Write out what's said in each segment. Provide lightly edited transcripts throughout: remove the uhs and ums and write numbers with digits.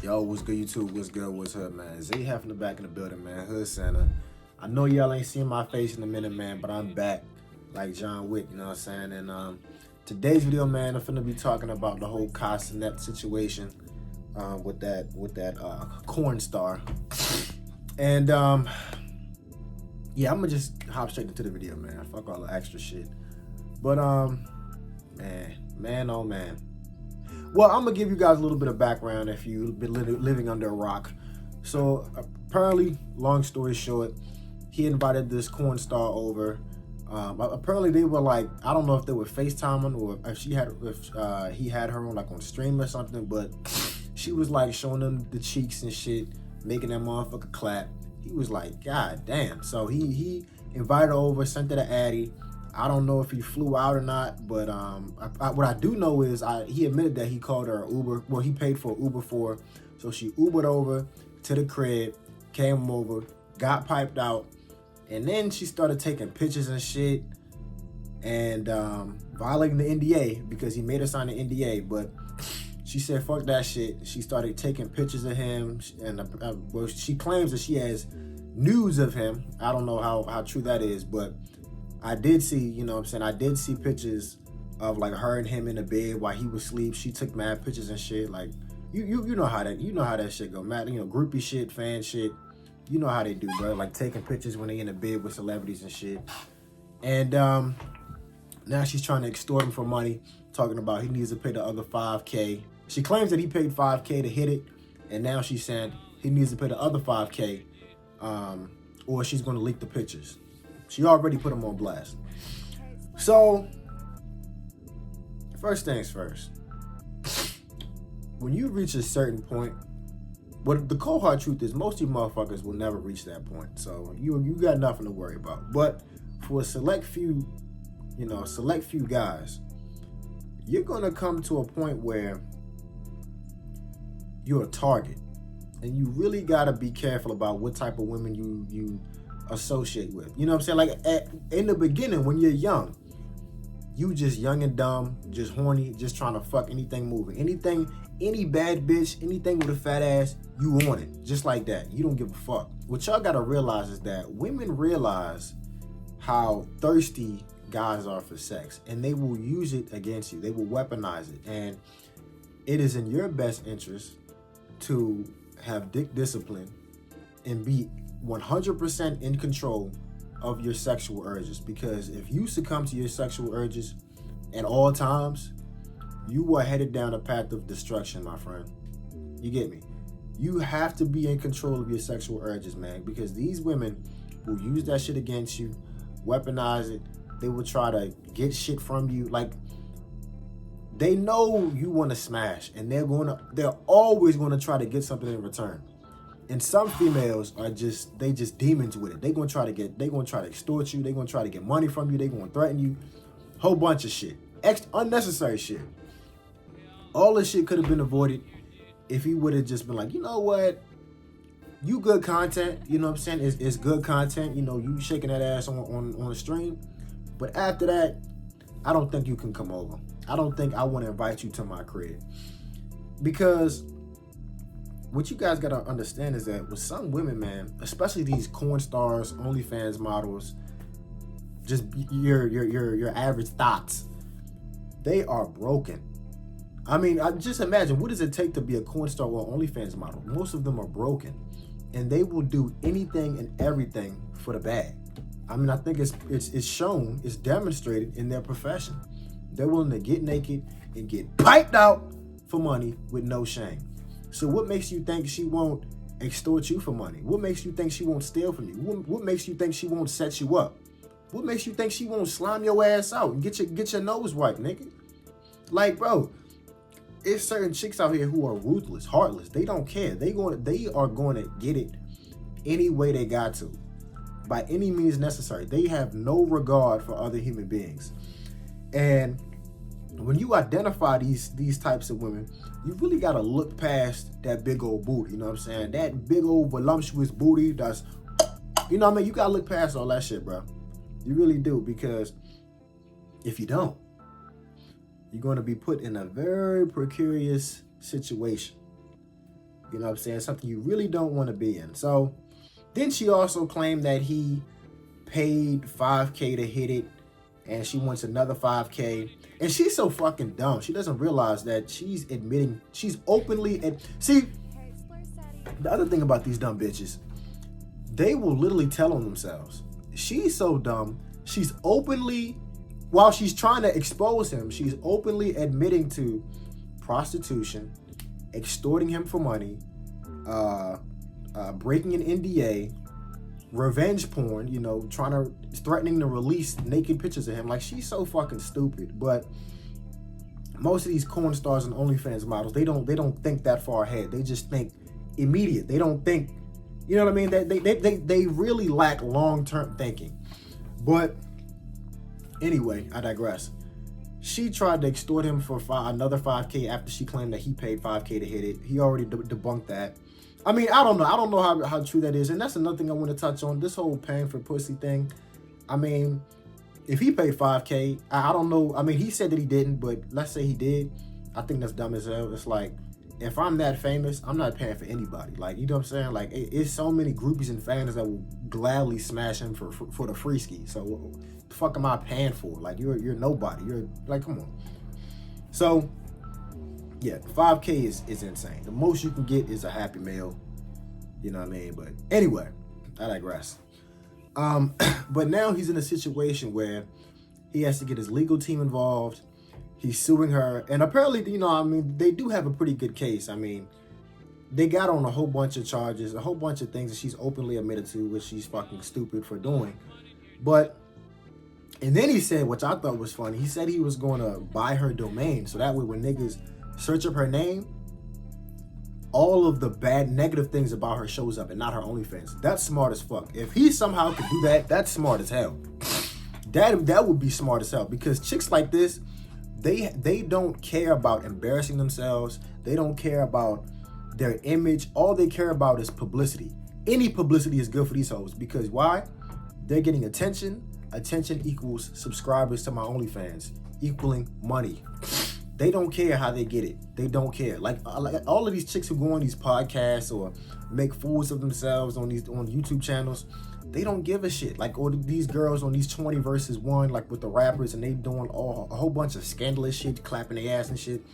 Yo, what's good, YouTube? What's good? What's up, man? Zay Hef in the back in the building, man. Hood Santa. I know y'all ain't seen my face in a minute, man, but I'm back like John Wick, you know what I'm saying? And today's video, man, I'm finna be talking about the whole Kai Cenat situation with that corn star. And yeah, I'm gonna just hop straight into the video, man. Fuck all the extra shit. But man, oh man. Well, I'm gonna give you guys a little bit of background if you've been living under a rock. So apparently, long story short, he invited this corn star over. Apparently they were like, I don't know if they were FaceTiming or if he had her on like on stream or something, but she was like showing them the cheeks and shit, making that motherfucker clap. He was like, God damn. So he invited her over, sent her to Addy. I don't know if he flew out or not, but what I do know is he admitted that he called her an Uber. Well, he paid for an Uber for her. So she Ubered over to the crib, came over, got piped out, and then she started taking pictures and shit and violating the NDA because he made her sign the NDA. But she said, fuck that shit. She started taking pictures of him, and well, she claims that she has news of him. I don't know how true that is, but I did see, you know what I'm saying, I did see pictures of like her and him in the bed while he was asleep. She took mad pictures and shit. Like you know how that shit go, mad, you know, groupie shit, fan shit. You know how they do, bro. Like taking pictures when they in the bed with celebrities and shit. And now she's trying to extort him for money, talking about he needs to pay the other $5K. She claims that he paid $5K to hit it, and now she's saying he needs to pay the other $5K, or she's going to leak the pictures. She already put him on blast. So, first things first. When you reach a certain point, what the cold hard truth is, most of you motherfuckers will never reach that point. So you got nothing to worry about. But for a select few guys, you're gonna come to a point where you're a target, and you really gotta be careful about what type of women you associate with. You know what I'm saying? Like in the beginning, when you're young, you just young and dumb, just horny, just trying to fuck anything moving. Any bad bitch, anything with a fat ass, you want it. Just like that. You don't give a fuck. What y'all gotta realize is that women realize how thirsty guys are for sex, and they will use it against you. They will weaponize it. And it is in your best interest to have dick discipline and be 100% in control of your sexual urges, because if you succumb to your sexual urges at all times, you are headed down a path of destruction, my friend. You get me? You have to be in control of your sexual urges, man, because these women will use that shit against you, weaponize it. They will try to get shit from you. Like, they know you want to smash, and they're always going to try to get something in return. And some females are just demons with it. They're gonna try to extort you. They're gonna try to get money from you. They're gonna threaten you. Whole bunch of shit. Unnecessary shit. All this shit could have been avoided if he would have just been like, you know what? You good content. You know what I'm saying? It's good content. You know, you shaking that ass on the stream. But after that, I don't think you can come over. I don't think I want to invite you to my crib. Because what you guys gotta understand is that with some women, man, especially these corn stars, OnlyFans models, just your average thoughts, they are broken. I mean, just imagine, what does it take to be a corn star or OnlyFans model? Most of them are broken, and they will do anything and everything for the bag. I mean, I think it's shown, it's demonstrated in their profession. They're willing to get naked and get piped out for money with no shame. So what makes you think she won't extort you for money? What makes you think she won't steal from you? What makes you think she won't set you up? What makes you think she won't slime your ass out and get your nose wiped, nigga? Like, bro, it's certain chicks out here who are ruthless, heartless. They don't care. They are going to get it any way they got to, by any means necessary. They have no regard for other human beings. And when you identify these types of women, you really got to look past that big old booty, you know what I'm saying? That big old voluptuous booty that's, you know what I mean? You got to look past all that shit, bro. You really do, because if you don't, you're going to be put in a very precarious situation. You know what I'm saying? Something you really don't want to be in. So then she also claimed that he paid $5K to hit it, and she wants another $5K. And she's so fucking dumb. She doesn't realize that she's admitting, she's openly see, the other thing about these dumb bitches, they will literally tell on themselves. She's so dumb. She's openly, while she's trying to expose him, she's openly admitting to prostitution, extorting him for money, breaking an NDA, revenge porn, you know, threatening to release naked pictures of him. Like, she's so fucking stupid. But most of these porn stars and OnlyFans models, they don't think that far ahead. They just think immediate. They don't think, you know what I mean? They really lack long-term thinking. But anyway, I digress. She tried to extort him for another $5K after she claimed that he paid $5K to hit it. He already debunked that. I mean, I don't know how true that is. And that's another thing I want to touch on. This whole paying for pussy thing. I mean, if he paid $5K, I don't know. I mean, he said that he didn't, but let's say he did. I think that's dumb as hell. It's like, if I'm that famous, I'm not paying for anybody. Like, you know what I'm saying? Like, it's so many groupies and fans that will gladly smash him for the free ski. So what the fuck am I paying for? Like, you're nobody. You're like, come on. So yeah, 5K is insane. The most you can get is a Happy Meal. You know what I mean? But anyway, I digress. But now he's in a situation where he has to get his legal team involved. He's suing her, and apparently, you know, I mean, they do have a pretty good case. I mean, they got on a whole bunch of charges, a whole bunch of things that she's openly admitted to, which she's fucking stupid for doing. But, and then he said, which I thought was funny, he said he was going to buy her domain, so that way when niggas search up her name, all of the bad, negative things about her shows up and not her OnlyFans. That's smart as fuck. If he somehow could do that, that's smart as hell. That would be smart as hell, because chicks like this, they don't care about embarrassing themselves. They don't care about their image. All they care about is publicity. Any publicity is good for these hoes, because why? They're getting attention. Attention equals subscribers to my OnlyFans, equaling money. They don't care how they get it. They don't care. Like all of these chicks who go on these podcasts or make fools of themselves on YouTube channels, they don't give a shit. Like, or these girls on these 20 versus 1, like with the rappers, and they doing a whole bunch of scandalous shit, clapping their ass and shit.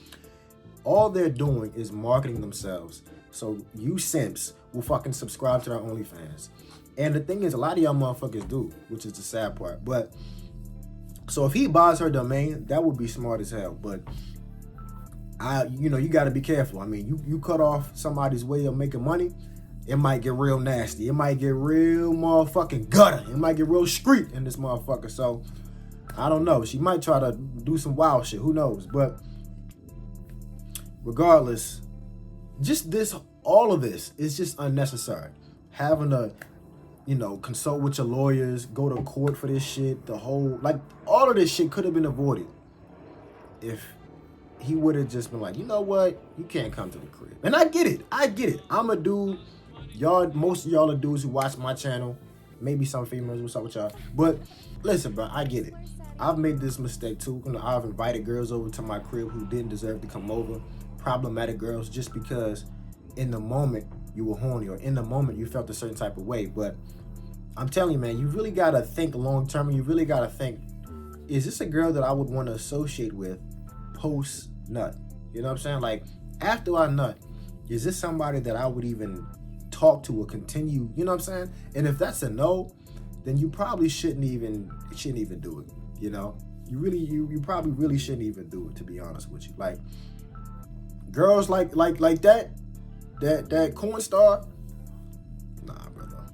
All they're doing is marketing themselves. So you simps will fucking subscribe to their OnlyFans. And the thing is, a lot of y'all motherfuckers do, which is the sad part. But so if he buys her domain, that would be smart as hell. But you know, you got to be careful. I mean, you cut off somebody's way of making money, it might get real nasty. It might get real motherfucking gutter. It might get real street in this motherfucker. So I don't know. She might try to do some wild shit. Who knows? But regardless, just all of this is just unnecessary. Having to, you know, consult with your lawyers, go to court for this shit, all of this shit could have been avoided if he would have just been like, you know what, you can't come to the crib. And I get it. I'm a dude. Most of y'all are dudes who watch my channel. Maybe some females, what's up with y'all? But listen, bro, I get it. I've made this mistake too. You know, I've invited girls over to my crib who didn't deserve to come over. Problematic girls, just because in the moment you were horny, or in the moment you felt a certain type of way. But I'm telling you, man, you really gotta think long term. You really gotta think, is this a girl that I would want to associate with post nut? You know what I'm saying? Like, after I nut, is this somebody that I would even talk to or continue? You know what I'm saying? And if that's a no, then you probably shouldn't even do it. You know, you probably really shouldn't even do it, to be honest with you. Like, girls like that corn star, nah, brother.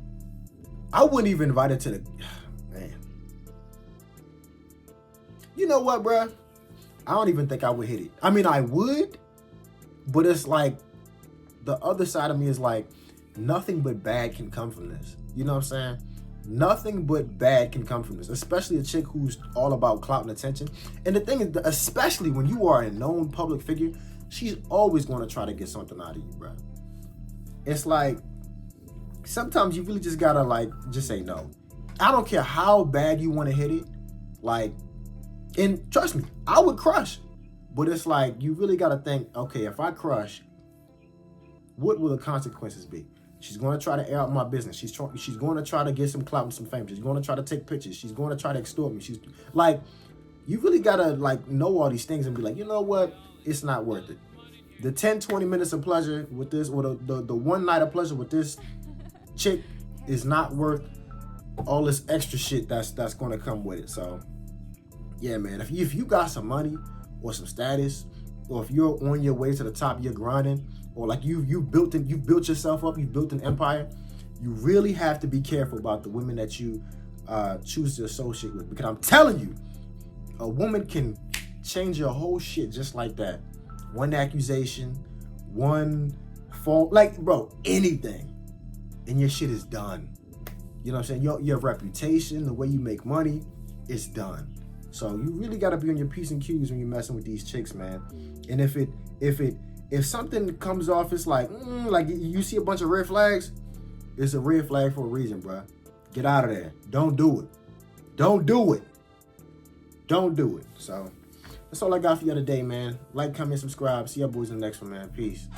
I wouldn't even invite her to the, man. You know what, bruh? I don't even think I would hit it. I mean, I would, but it's like, the other side of me is like, nothing but bad can come from this. You know what I'm saying? Nothing but bad can come from this, especially a chick who's all about clout and attention. And the thing is, especially when you are a known public figure, she's always going to try to get something out of you, bro. It's like, sometimes you really just gotta, like, just say no. I don't care how bad you want to hit it. Like, and trust me, I would crush. But it's like, you really gotta think, okay, if I crush, what will the consequences be? She's going to try to air out my business. She's going to try to get some clout and some fame. She's going to try to take pictures. She's going to try to extort me. She's like, you really got to like know all these things and be like, you know what? It's not worth it. The 10, 20 minutes of pleasure with this, or the one night of pleasure with this chick is not worth all this extra shit that's going to come with it. So yeah, man, if you got some money or some status, or if you're on your way to the top, you're grinding, or like you built yourself up, you built an empire, you really have to be careful about the women that you choose to associate with, because I'm telling you, a woman can change your whole shit just like that. One accusation, one fault, like, bro, anything, and your shit is done. You know what I'm saying? Your reputation, the way you make money, is done. So you really got to be on your P's and Q's when you're messing with these chicks, man. And if something comes off, it's like you see a bunch of red flags, it's a red flag for a reason, bro. Get out of there. Don't do it. Don't do it. Don't do it. So that's all I got for you today, man. Like, comment, subscribe. See y'all boys in the next one, man. Peace.